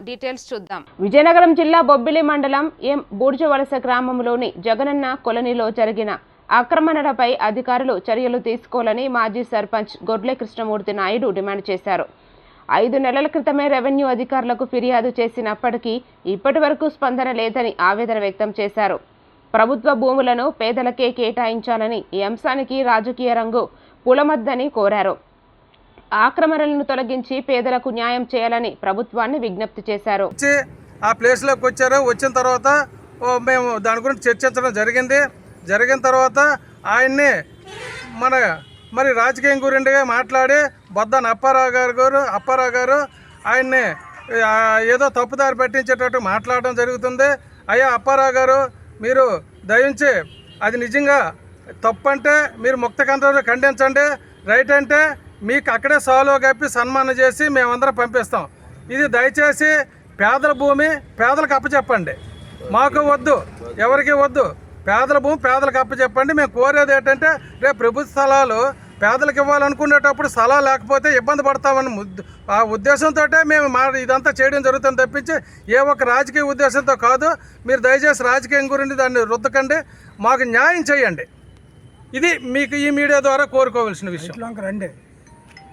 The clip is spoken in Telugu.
డీటెయిల్స్ చూద్దాం. విజయనగరం జిల్లా బొబ్బిలి మండలం ఎం బూర్జవలస గ్రామంలోని జగనన్న కాలనీలో జరిగిన ఆక్రమణలపై అధికారులు చర్యలు తీసుకోవాలని మాజీ సర్పంచ్ గొడ్లె కృష్ణమూర్తి నాయుడు డిమాండ్ చేశారు. 5 నెలల క్రితమే రెవెన్యూ అధికారులకు ఫిర్యాదు చేసినప్పటికీ ఇప్పటి వరకు స్పందన లేదని ఆవేదన వ్యక్తం చేశారు. ప్రభుత్వ భూములను పేదలకే కేటాయించాలని ఈ అంశానికి రాజకీయ రంగు పులమద్దని కోరారు. ఆక్రమణలను తొలగించి పేదలకు న్యాయం చేయాలని ప్రభుత్వాన్ని విజ్ఞప్తి చేశారు. ఆ ప్లేస్లోకి వచ్చారు. వచ్చిన తర్వాత మేము దాని గురించి చర్చించడం జరిగిన తర్వాత ఆయన్ని మరి రాజకీయం గురించి మాట్లాడి బొద్దన అప్పారావు గారు ఆయన్ని ఏదో తప్పుదారి పట్టించేటట్టు మాట్లాడడం జరుగుతుంది. అయ్యా అప్పారావు గారు, మీరు దయించి అది నిజంగా తప్పంటే మీరు ముక్తకంఠంతో ఖండించండి, రైట్ అంటే మీకు అక్కడే సాల్వ్ కప్పి సన్మానం చేసి మేమందరం పంపిస్తాం. ఇది దయచేసి పేదల భూమి పేదలకు అప్పచెప్పండి, మాకు వద్దు, ఎవరికి వద్దు. పేదల భూమి పేదలకు అప్పచెప్పండి. మేము కోరేది ఏంటంటే రేపు ప్రభుత్వ స్థలాలు పేదలకు ఇవ్వాలనుకునేటప్పుడు స్థలాలు లేకపోతే ఇబ్బంది పడతామని ఆ ఉద్దేశంతో మేము ఇదంతా చేయడం జరుగుతుంది తప్పించి ఏ ఒక్క రాజకీయ ఉద్దేశంతో కాదు. మీరు దయచేసి రాజకీయం గురించి దాన్ని రుద్దకండి, మాకు న్యాయం చేయండి. ఇది మీకు ఈ మీడియా ద్వారా కోరుకోవాల్సిన విషయం.